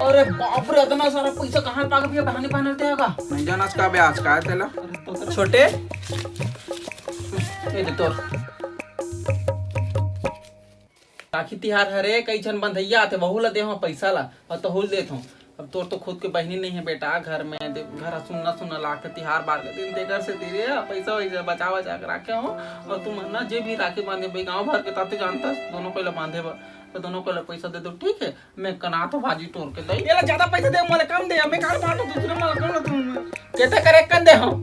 अरे बाप रे, इतना सारा पैसा कहाँ पाग भैया बहाने बहाने देगा? नहीं जानास का ब्याज का है तेला? छोटे ये दे तोर राखी तिहार हरे कई जन बंधैया आते वहू ला दे हो पैसा ला और तो हुल देत हूँ। अब तोर तो खुद के बहनी नहीं है बेटा घर में, घर सुनना सुनना लाके तिहार बार के दिन देकर से तेरे पैसा वैसा बचा बचा के रखे हो। और तुम ना जे भी राखी बांधे भाई गाँव भर के ताते जानता दोनों पहले बांधे तो दोनों को पैसा दे दो ठीक है। मैं कना तो भाजी तोड़ के दई ये ज्यादा पैसा दे मोले कम दे, मैं काल बांटू दूसरे माल कौन तुम कहते करे कर दे हम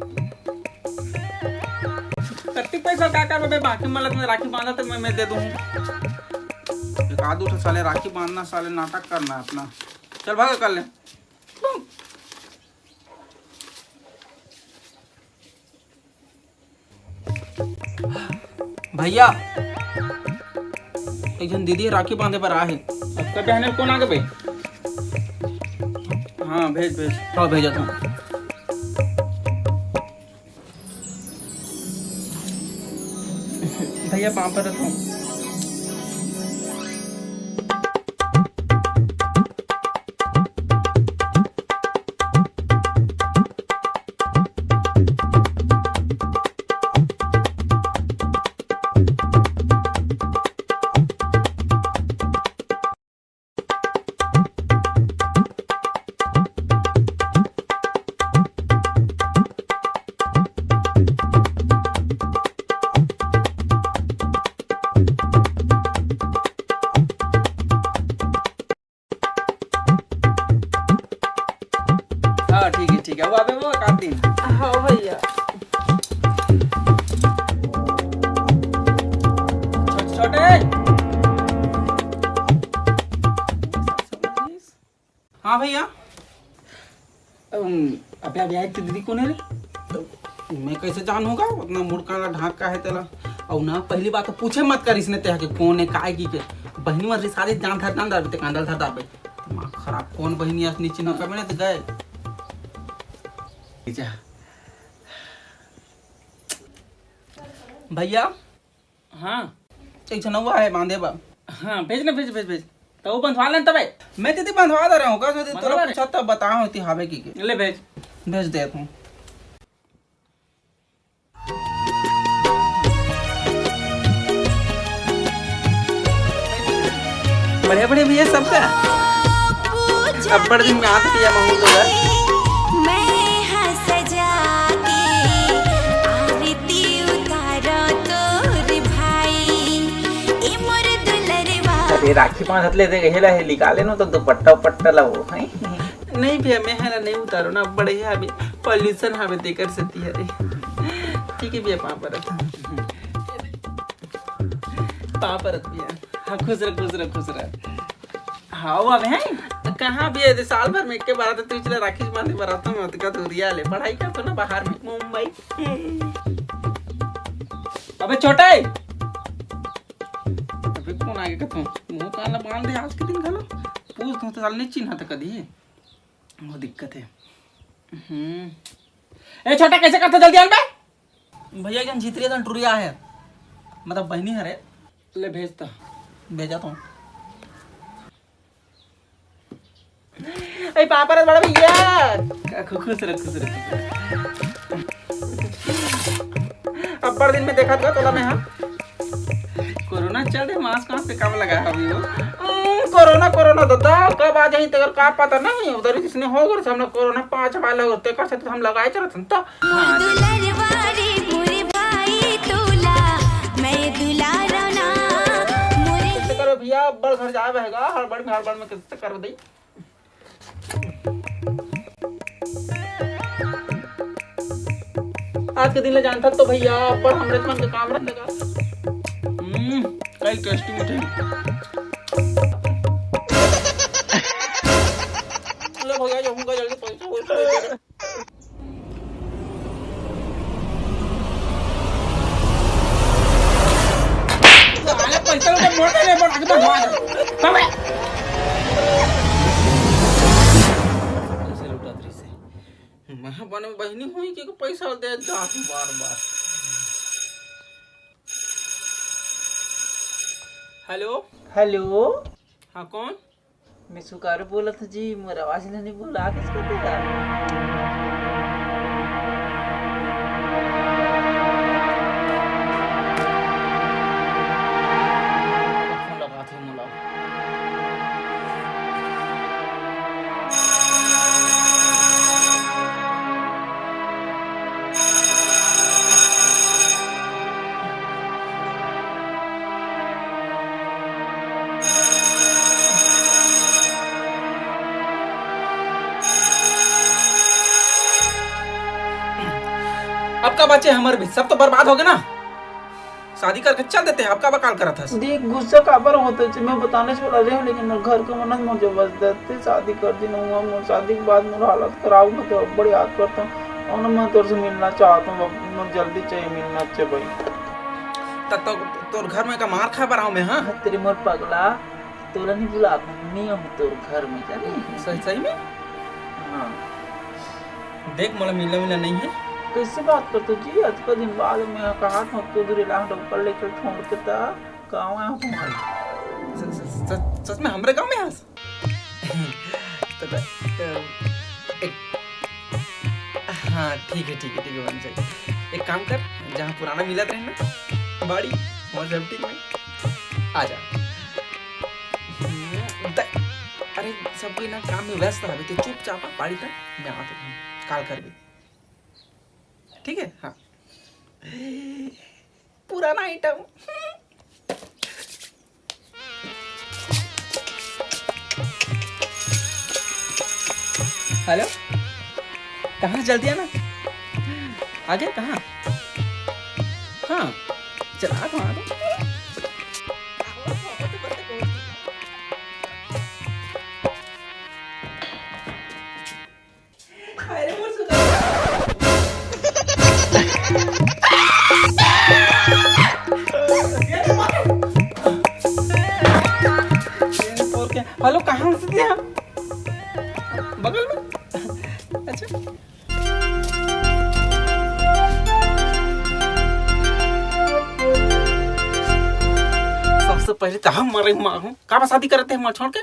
कत्ती पैसा का कर मैं बाकी मतलब में राखी बांधा तो मैं दे दूं। एक आध उठा साले राखी बांधना साले नाटक करना है अपना। चल भागा कर ले। भैया एक जन दीदी राखी बांधे पर आ है, सबका बहन कौन आगे भाई? हाँ भेज भेज। तो भेजा तुम भैया पाँव पर रखो। ठीक है वो अबे वो काट दिन। हाँ भैया छोटे हाँ भैया अबे अबे आई दीदी कौन है रे? मैं कैसे जानूंगा उतना मुड़का ढाक का है तेला। और ना पहली बात तो पूछे मत कर इसने तेहा के कौन है काय की के बहनी मत सारे जान धर पे कांदल धर पे मां खराब कौन बहनी है नीचे न कमे तो गए भैया। हाँ एक जनवा है बांधे बा। हाँ भेज ना भेज भेज भेज तो वो बंधवा लें तबे मैं दीदी बंधवा दे रहा हूँ कैसे बंधवा तेरा रहे? पूछा तब बताओ होती हावे की के ले भेज भेज देता हूँ। बढ़िया बढ़िया भैया सबका अब बड़े दिन में आते भैया महूल तो है। अरे राखी बांधत ले दे हेला हे निकाले नो तो दुपट्टा उपट्टा लगो है नहीं भैया मैं है ना नहीं उतारो ना बड़े है अभी पॉल्यूशन हमें देकर से थी अरे ठीक है भैया पापरत पापरत भैया। हाँ खुश रह हाँ वो अब है कहाँ भी है साल भर में एक के बार तो तू चला राखी बांधे बरातों में का तू रिया ले पढ़ाई कर तो ना बाहर में मुंबई। अबे छोटा है अबे कौन आगे का तू मुंह काला बांध दे आज के दिन घलो पूछ तू तो साल नहीं चिन्हा था कदी वो दिक्कत है। ए छोटा कैसे करते जल्दी आल बे भैया जन जीतरिया तन टुरिया है मतलब बहनी हरे ले भेजता भेजा तो पापा बड़ा भैया खुश रख अब बड़े दिन में देखा था तोला में। हाँ कोरोना चल रहे मास्क कहाँ पे कब लगा अभी वो कोरोना दादा कब आ जाए तेरे का पता नहीं उधर किसने हो गया हमने कोरोना 5 वाला होते कर सकते हम लगाए चलते तो करो भैया बड़ घर जाए रहेगा हड़बड़ में कैसे कर दी। आज के दिन ले जानता तो भैया पर हमरे मन का काम रहेगा कई टेस्टी मिठाई लो भैया जाऊंगा जल्दी पैसा वो अरे पैसा तो मोटे ले पर आगे बढ़वा दे कब पैसे लुटा दरी से मैं बने बहनी हुई कि पैसा दे जात बार हेलो हाँ कौन? मैं सुकारो बोला था जी, मेरा आवाज नहीं बोला किसको देगा? फोन लगा थे मुला। अब का बचे हमारे भी सब तो बर्बाद हो गए ना। शादी करके चल देते हैं। आपका बकाल करा था। देख गुस्सा काबर होता है, मैं बताने से बोला रहे लेकिन मेरे घर के मनस मुझे बस देते शादी कर दी ना हुआ। मैं शादी के बाद मेरा हालत खराब मैं तो बड़ी याद करता हूँ और मैं तेरे से मिलना चाहता हूँ। मैं जल्दी चाहिए मिलना चाहिए भाई। तब तो तोर घर में का मार खा बराव में। हाँ तेरे मोर पगला तोरा नहीं बुला मैं हूँ तोर घर में जाने। सही सही में। हाँ देख मोला मिला मिला नहीं है। कैसे बात करते जी? आज का दिन बाद में कहा था तो दूर लाख ऊपर लेकर छोड़ के था गाँव है तुम्हारे। सच में हमारे गांव में हंस हाँ ठीक है बन जाए। एक काम कर, जहाँ पुराना मिला रहे ना बाड़ी वहाँ सेफ्टी में आ जा। अरे सब कोई ना काम में व्यस्त रहे तो चुपचाप बाड़ी तक मैं आता हूँ काल कर भी। ठीक है हाँ। पुराना आइटम। हेलो कहाँ जल्दी आना। आगे कहाँ? हाँ चला तो आ तो। हेलो कहाँ से दिया? बगल में। अच्छा सबसे पहले तो हम मरे माँ हूँ। का शादी करते हैं छोड़ के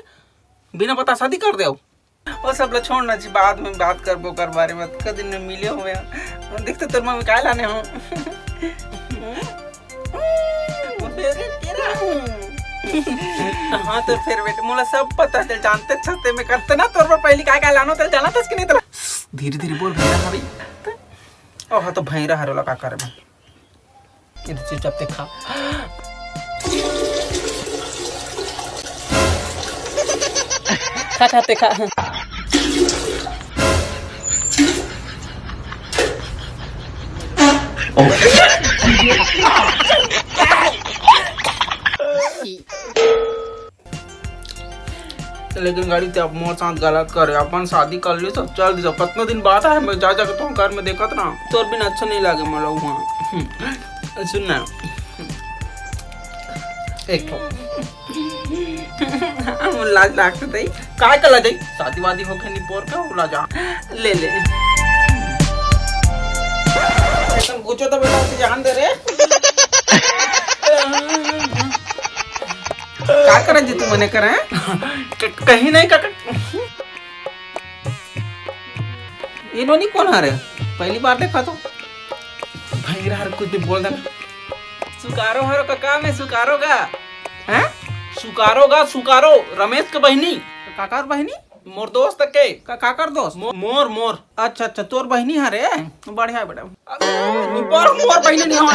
बिना पता शादी कर दे। वो सब लोग छोड़ना चाहिए, बाद में बात करबो कर बारे में। कद दिन में मिले हुए देखते तोर मम्मी का लाने हो। हाँ तो फिर बेटे मोला सब पता चल जानते छते में करते ना तोर पर पहली का लानो तो जाना था कि नहीं। तो धीरे धीरे बोल भैया। हाँ भाई ओ हाँ तो भैरा हरोला का करे मैं इधर चुपचाप ते खा। खा खाते खा। लेकिन गाड़ी ते अब मोर साथ गलत करे। अपन शादी कर ली सब चल दी। कितना दिन बाद है मैं जा के तो घर में देखत ना तोर बिन अच्छा नहीं लागे मोला वहाँ। सुन ना एक लाज लागते थे काय कला जाई शादी वादी होके नहीं पोर के उला जा ले ले एकदम पूछो तो बेटा उसे जान दे रे। क्या करे जी तू मने करे कहीं नहीं का ये नोनी कौन आ रहे? पहली बार देखा तो भाई यार कुछ भी बोल देना। सुकारो हरो का काम है। सुकारो का हैं? सुकारो रमेश के बहनी काकर बहनी मोर दोस्त के काकर दोस्त मोर अच्छा तोर बहनी है रे। बढ़िया बेटा मोर बहनी नहीं हो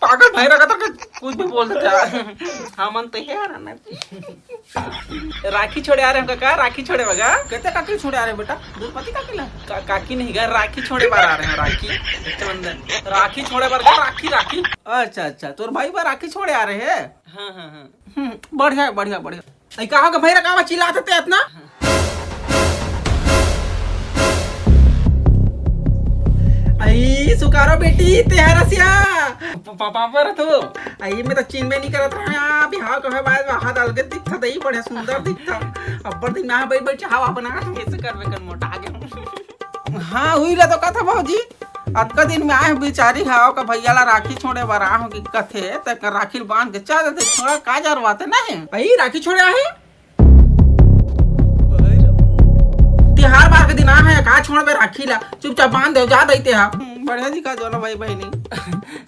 पागल भाई रखा था कुछ भी बोल देता। हाँ मन तो है राखी छोड़े आ रहे हैं काका। राखी छोड़े बगा कहते काकी छोड़े आ रहे हैं बेटा। दूधपति काकी ला काकी नहीं गा राखी छोड़े बार आ रहे हैं। राखी रक्षाबंधन राखी छोड़े बार राखी अच्छा तोर भाई बार राखी छोड़े आ रहे हैं। हाँ बढ़िया कहा का भाई रखा चिल्लाते थे इतना। आई सुकारो बेटी तेहरसिया पापा पर तो आई मैं तो चीन में नहीं करत रहा। बिहाव कहे बाद हाथ डाल के दिखता दही बड़े सुंदर दिखता। अब्बर दिन में बैठ हवा बना कैसे करवे कर मोटा आ गया। हाँ हुई ला तो का था भाजी अतका दिन में आए बेचारी हाव का भैया ला राखी छोड़े बर आहो की कथे तक राखी बांध के चल देते छोड़ा का जरवाते नहीं भाई राखी छोड़े आहे तिहार बार के दिन आ है का छोड़ बे राखी ला चुपचाप बांध दे जा देते हा बढ़िया जी का जोना भाई बहनी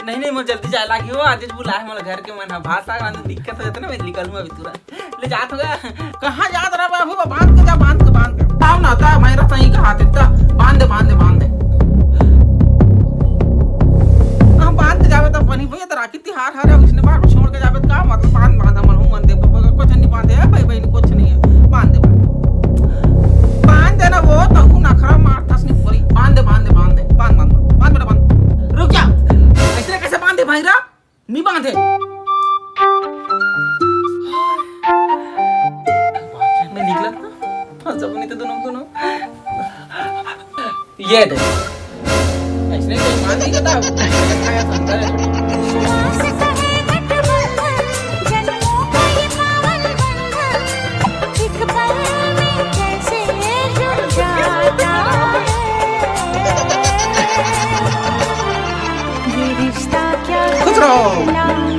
नहीं नहीं मुझे जल्दी जाए लागी हो आज बुलाए मोला घर के मन भात साग रांधे दिक्कत हो जाता ना मैं निकलूंगा अभी तुरंत ले जात होगा कहाँ याद रहा बाबू बांध के जा बांध के आओ ना ता मेरा सही का हाथ इतना बांध दे हम बांध के जावे तो बनी भैया तो राखी तिहार हरे उसने बार को छोड़ के जावे तो का मतलब बांध मन हूं मन दे कुछ नहीं बांधे है भाई बहनी कुछ नहीं है बांध दे ना वो तो ना खरा मार तस नहीं पूरी बांध बेटा बांध रुक जा ऐसे कैसे बांधे भाई रा नहीं बांधे मैं निकला था फंसा नहीं तो दोनों ये दे ऐसे नहीं मान नहीं करता खाया संतर है खुश रहो